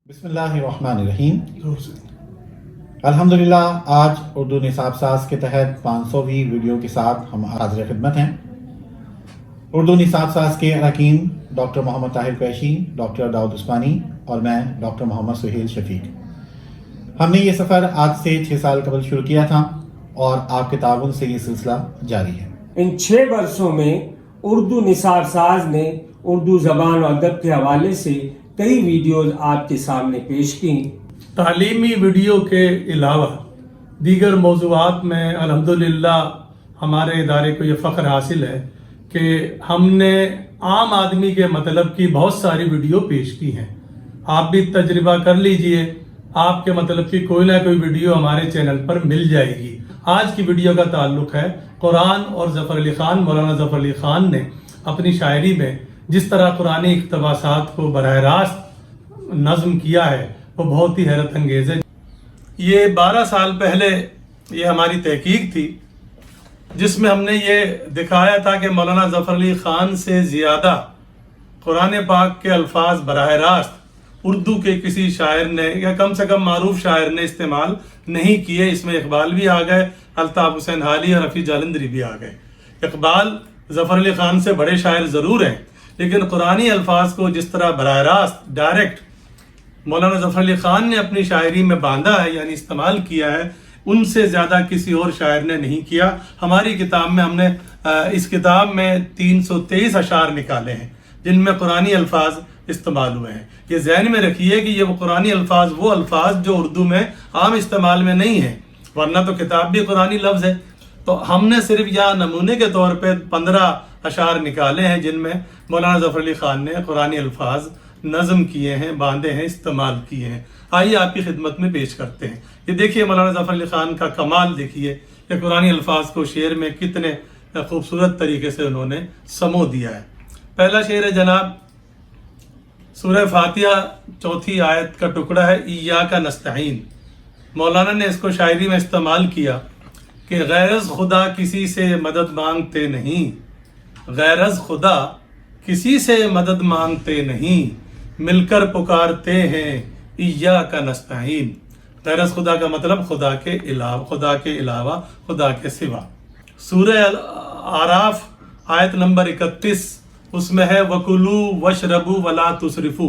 बिस्मिल्लाहिर्रहमानिर्रहीम। अल्हम्दुलिल्लाह आज उर्दू निसाब साज के तहत 500वीं वीडियो के साथ हम हाज़िर खिदमत हैं। उर्दू निसाब साज के अरकान डॉक्टर मोहम्मद ताहिर कुरैशी, डॉक्टर दाऊद उस्मानी और मैं डॉक्टर मोहम्मद सुहेल शफीक। हमने ये सफ़र आज से 6 साल कबल शुरू किया था और आपके ताउन से ये सिलसिला जारी है। इन 6 वर्षों में उर्दू निसाब साज ने उर्दू ज़बान और अदब के हवाले से कई वीडियोज़ आपके सामने पेश की। तालीमी वीडियो के अलावा दीगर मौज़ूआत में अल्हम्दुलिल्लाह हमारे इदारे को ये फ़ख्र हासिल है कि हमने आम आदमी के मतलब की बहुत सारी वीडियो पेश की हैं। आप भी तजर्बा कर लीजिए, आपके मतलब की कोई ना कोई वीडियो हमारे चैनल पर मिल जाएगी। आज की वीडियो का ताल्लुक़ है कुरान और ज़फ़र अली ख़ान। मौलाना ज़फ़र अली ख़ान ने अपनी शायरी में जिस तरह कुरानी इक़्तिबासात को बराह रास्त नज़्म किया है वो बहुत ही हैरत अंगेज़ है। ये 12 साल पहले ये हमारी तहकीक थी जिसमें हमने ये दिखाया था कि मौलाना ज़फ़र अली ख़ान से ज़्यादा कुरान पाक के अल्फाज बराह रास्त उर्दू के किसी शायर ने या कम से कम मारूफ शायर ने इस्तेमाल नहीं किए। इसमें इकबाल भी आ गए, अल्ताफ़ हुसैन हाली और रफ़ी जालंधरी भी आ गए। इकबाल ज़फ़र अली ख़ान से बड़े शायर ज़रूर हैं, लेकिन कुरानी अल्फाज को जिस तरह बराह रास्त डायरेक्ट मौलाना ज़फ़र अली ख़ान ने अपनी शायरी में बांधा है यानी इस्तेमाल किया है, उनसे ज़्यादा किसी और शायर ने नहीं किया। हमारी किताब में हमने इस किताब में 323 अशार निकाले हैं जिनमें कुरानी अल्फाज इस्तेमाल हुए हैं। ये ज़हन में रखिए कि ये वो कुरानी अल्फाज वो अल्फाज जो उर्दू में आम इस्तेमाल में नहीं है, वरना तो किताब भी कुरानी लफ्ज़ है। तो हमने सिर्फ यहाँ नमूने के तौर पे 15 अशार निकाले हैं जिनमें मौलाना ज़फ़र अली ख़ान ने कुरानी अल्फाज नज़म किए हैं, बांधे हैं, इस्तेमाल किए हैं। आइए आपकी खिदमत में पेश करते हैं। ये देखिए मौलाना ज़फ़र अली ख़ान का कमाल देखिए कि कुरानी अल्फाज को शेर में कितने खूबसूरत तरीके से उन्होंने समो दिया है। पहला शेर है जनाब, सूरह फातिहा 4थी आयत का टुकड़ा है, इय्याका नस्तईन। मौलाना ने इसको शायरी में इस्तेमाल किया कि गैरज़ खुदा किसी से मदद मांगते नहीं, गैरज़ खुदा किसी से मदद मांगते नहीं, मिलकर पुकारते हैं इय्याका नस्तईन। गैरज़ खुदा का मतलब खुदा के अलावा, खुदा के सिवा। सूरह आराफ आयत नंबर 31 उसमें है वकुलू वशरबू वला तुसरिफू।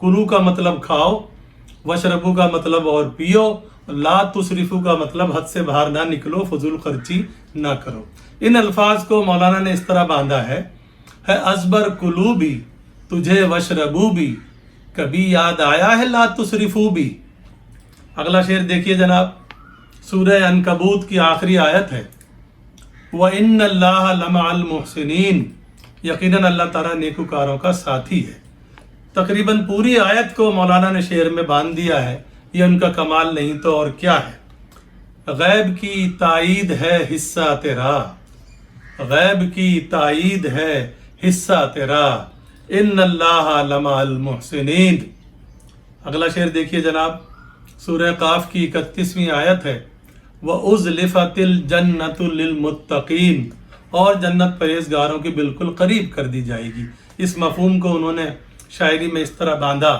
कुलू का मतलब खाओ, वशरबू का मतलब और पियो, ला तुसरिफू का मतलब हद से बाहर ना निकलो, फजूल खर्ची ना करो। इन अल्फाज को मौलाना ने इस तरह बांधा है अजबर कुलू भी तुझे वशरबू भी, कभी याद आया है ला तुसरिफू भी। अगला शेर देखिए जनाब, सूरह अनकबूत की आखिरी आयत है व इन्नल्लाह लमअल मुहसिनीन। यकीनन अल्लाह ताला नेकुकारों का साथी है। तकरीबन पूरी आयत को मौलाना ने शेर में बांध दिया है। ये उनका कमाल नहीं तो और क्या है। गैब की ताईद है हिस्सा तेरा, गैब की ताईद है हिस्सा तेरा, इन्नल्लाह लमअल मुहसिनीन। अगला शेर देखिए जनाब, सूरह काफ की 31वीं आयत है व उज़लिफ़तिल जन्नतु लिल मुत्तक़ीन। और जन्नत परहेज़गारों की बिल्कुल करीब कर दी जाएगी। इस मफ़हूम को उन्होंने शायरी में इस तरह बांधा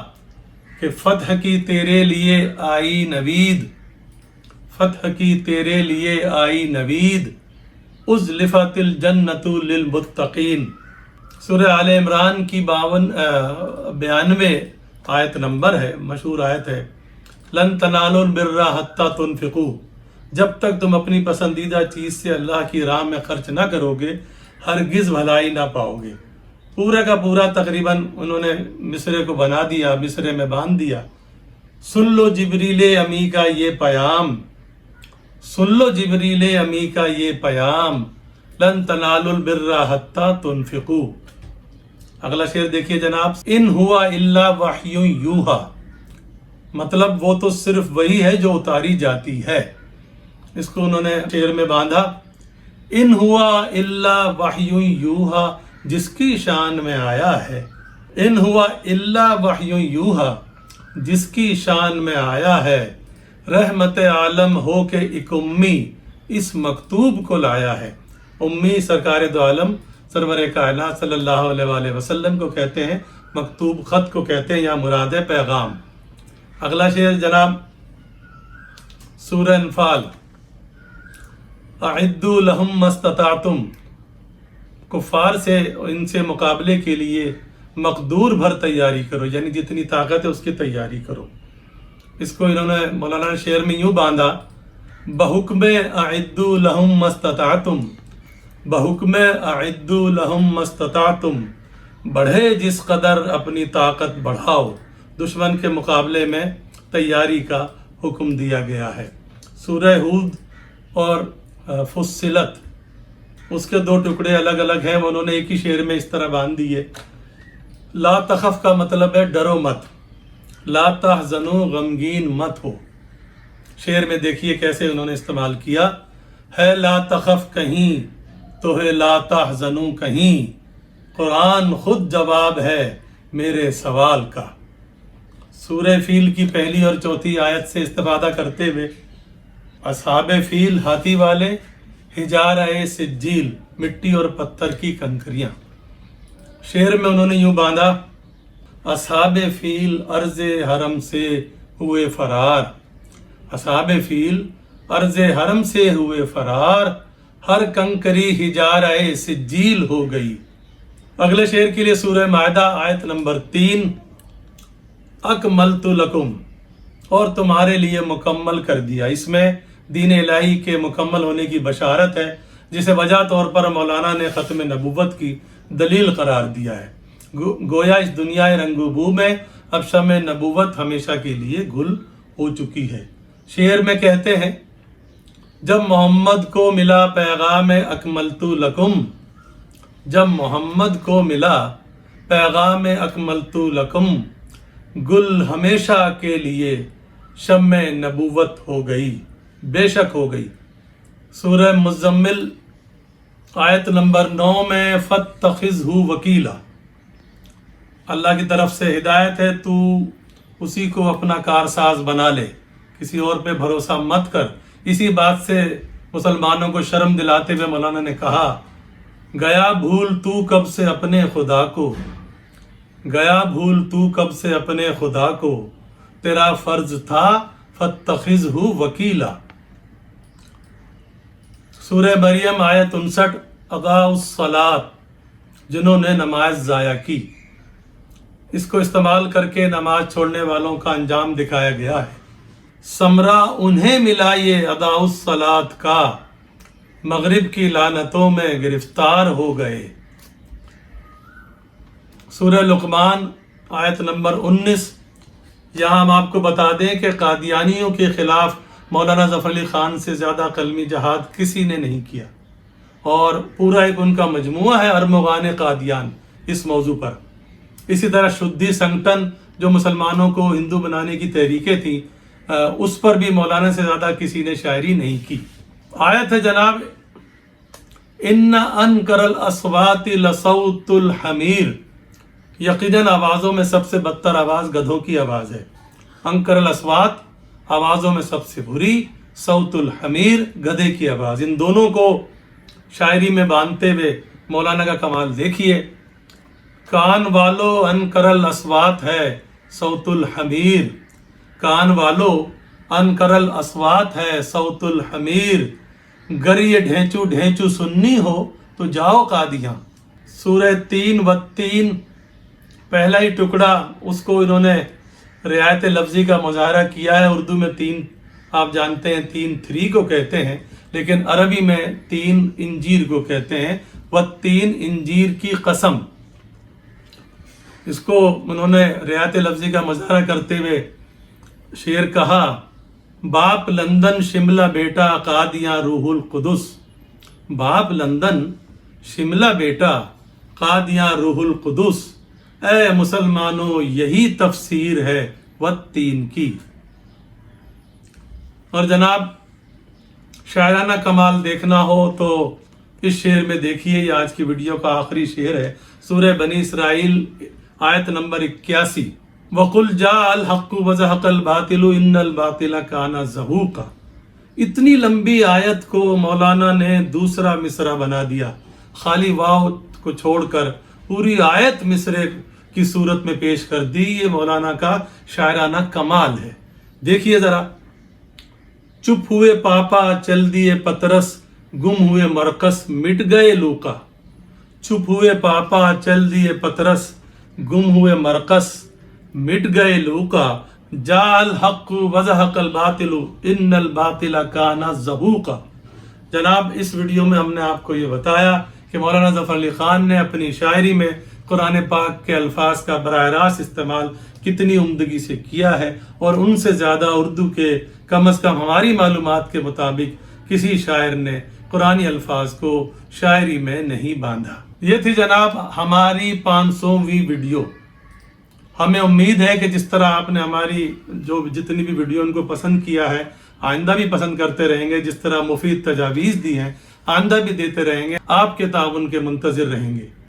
कि फ़तह की तेरे लिए आई नवीद, फ़तह की तेरे लिए आई नवीद, उज़लिफ़तिल जन्नतु लिल मुत्तक़ीन। सूरह आले इमरान की 92 आयत नंबर है, मशहूर आयत है लन तनालुल बिर्रा हत्ता तुनफ़िक़ू। जब तक तुम अपनी पसंदीदा चीज़ से अल्लाह की राह में खर्च ना करोगे हरगिज़ भलाई ना पाओगे। पूरा का पूरा तकरीबन उन्होंने मिसरे को बना दिया, मिसरे में बांध दिया। सुन लो जिब्रील अमी का ये पैगाम, सुन लो जिब्रील अमी का ये पैगाम, लन तनालुल बिर्रा हत्ता तुनफ़िक़ू। अगला शेर देखिए जनाब, इन हुआ इल्ला वह्युन यूहा। मतलब वो तो सिर्फ वही है जो उतारी जाती है। इसको उन्होंने शेर में बांधा, इन हुआ इल्ला वह्युन यूहा, जिसकी शान में आया है, इन हुआ इल्ला वह्युन यूहा, जिसकी शान में आया है, रहमत आलम हो के एक उम्मी इस मकतूब को लाया है। उम्मी सरकार दो आलम सरवर कायनात सल्लल्लाहु अलैहि वसल्लम को कहते हैं, मकतूब ख़त को कहते हैं, या मुराद है पैगाम। اگلا شعر جناب سورہ انفال، اعدوا لہم ما استطعتم، کفار سے ان سے مقابلے کے لیے مقدور بھر تیاری کرو، یعنی جتنی طاقت ہے اس کی تیاری کرو۔ اس کو انہوں نے مولانا نے شعر میں یوں باندھا، بحکم اعدوا لہم ما استطعتم، بحکم اعدوا لہم ما استطعتم، بڑھے جس قدر اپنی طاقت بڑھاؤ، دشمن کے مقابلے میں تیاری کا حکم دیا گیا ہے۔ سورہ ہود اور فصلت، اس کے دو ٹکڑے الگ الگ ہیں، انہوں نے ایک ہی شعر میں اس طرح باندھ دیے۔ لا تخف کا مطلب ہے ڈرو مت، لا تحزنوا غمگین مت ہو۔ شعر میں دیکھیے کیسے انہوں نے استعمال کیا ہے، لا تخف کہیں تو ہے لا تحزنوا کہیں، قرآن خود جواب ہے میرے سوال کا۔ سورہ فیل کی پہلی اور چوتھی آیت سے استفادہ کرتے ہوئے اصحاب فیل ہاتھی والے، حجارہ سجیل مٹی اور پتھر کی کنکریاں۔ شعر میں انہوں نے یوں باندھا، اصحاب فیل ارض حرم سے ہوئے فرار، اصحاب فیل ارض حرم سے ہوئے فرار، ہر کنکری حجارہ سجیل ہو گئی۔ اگلے شعر کے لیے سورہ مائدہ آیت نمبر 3، اکملت لکم، اور تمہارے لیے مکمل کر دیا۔ اس میں دین الہی کے مکمل ہونے کی بشارت ہے، جسے وجہ طور پر مولانا نے ختم نبوت کی دلیل قرار دیا ہے۔ گویا اس دنیا رنگ و بو میں اب شمع نبوت ہمیشہ کے لیے گل ہو چکی ہے۔ شعر میں کہتے ہیں، جب محمد کو ملا پیغام اکملت لکم، جب محمد کو ملا پیغام اکملت لکم، گل ہمیشہ کے لیے شمع نبوت ہو گئی، بے شک ہو گئی۔ سورہ مزمل آیت نمبر 9 میں فاتخذہ وکیلا، اللہ کی طرف سے ہدایت ہے، تو اسی کو اپنا کارساز بنا لے، کسی اور پہ بھروسہ مت کر۔ اسی بات سے مسلمانوں کو شرم دلاتے ہوئے مولانا نے کہا، گیا بھول تو کب سے اپنے خدا کو، گیا بھول تو کب سے اپنے خدا کو، تیرا فرض تھا فاتخذہ وکیلا۔ سورہ مریم آیت 59، اضاعوا الصلاۃ، جنہوں نے نماز ضائع کی۔ اس کو استعمال کر کے نماز چھوڑنے والوں کا انجام دکھایا گیا ہے۔ ثمرہ انہیں ملا یہ اضاعوا الصلاۃ کا، مغرب کی لعنتوں میں گرفتار ہو گئے۔ سورہ لقمان آیت نمبر 19، یہاں ہم آپ کو بتا دیں کہ قادیانیوں کے خلاف مولانا ظفر علی خان سے زیادہ قلمی جہاد کسی نے نہیں کیا، اور پورا ایک ان کا مجموعہ ہے ارمغان قادیان اس موضوع پر۔ اسی طرح شدھی سنگٹن جو مسلمانوں کو ہندو بنانے کی تحریکیں تھیں، اس پر بھی مولانا سے زیادہ کسی نے شاعری نہیں کی۔ آیت ہے جناب، ان انکر الاصوات لصوت الحمیر، یقیناً آوازوں میں سب سے بدتر آواز گدھوں کی آواز ہے۔ انکر الاصوات، آوازوں میں سب سے بری، صوت الحمیر، گدھے کی آواز۔ ان دونوں کو شاعری میں باندھتے ہوئے مولانا کا کمال دیکھیے، کان والو انکر الاصوات ہے صوت الحمیر، کان والو انکر الاصوات ہے صوت الحمیر، گر یہ ڈھینچو ڈھینچو سننی ہو تو جاؤ قادیاں۔ سورہ 3 پہلا ہی ٹکڑا، اس کو انہوں نے رعایت لفظی کا مظاہرہ کیا ہے۔ اردو میں 3 آپ جانتے ہیں 3 کو کہتے ہیں، لیکن عربی میں 3 انجیر کو کہتے ہیں، و3 انجیر کی قسم۔ اس کو انہوں نے رعایت لفظی کا مظاہرہ کرتے ہوئے شعر کہا، باپ لندن شملہ بیٹا قادیاں روح القدس، باپ لندن شملہ بیٹا قادیاں روح القدس، اے مسلمانوں یہی تفسیر ہے و3 کی۔ اور جناب شاعرانہ کمال دیکھنا ہو تو اس شعر میں دیکھیے، یہ آج کی ویڈیو کا آخری شعر ہے، سورہ بنی اسرائیل آیت نمبر 81، وَقُلْ جَاءَ الْحَقُّ وَزَهَقَ الْبَاطِلُ إِنَّ الْبَاطِلَ كَانَ زَهُوقًا۔ اتنی لمبی آیت کو مولانا نے دوسرا مصرع بنا دیا، خالی واو کو چھوڑ کر پوری آیت مصرع کی صورت میں پیش کر دی. یہ مولانا کا شاعرانہ کمال ہے. دیکھیے ذرا. چپ ہوئے پاپا چل دیے پترس، گم ہوئے مرکز مٹ گئے لوکا. چپ ہوئے پاپا چل دیے پترس، گم ہوئے مرکز مٹ گئے لوکا. جا الحق وزحق الباطل ان الباطل کان زہوقا. جناب اس ویڈیو میں ہم نے آپ کو یہ بتایا کہ مولانا ظفر علی خان نے اپنی شاعری میں قرآن پاک کے الفاظ کا براہ راست استعمال کتنی عمدگی سے کیا ہے، اور ان سے زیادہ اردو کے کم از کم ہماری معلومات کے مطابق کسی شاعر نے قرآنی الفاظ کو شاعری میں نہیں باندھا. یہ تھی جناب ہماری 500ویں ویڈیو. ہمیں امید ہے کہ جس طرح آپ نے ہماری جتنی بھی ویڈیو ان کو پسند کیا ہے، آئندہ بھی پسند کرتے رہیں گے. جس طرح مفید تجاویز دی ہیں آئندہ بھی دیتے رہیں گے. آپ کے تعاون کے منتظر رہیں گے.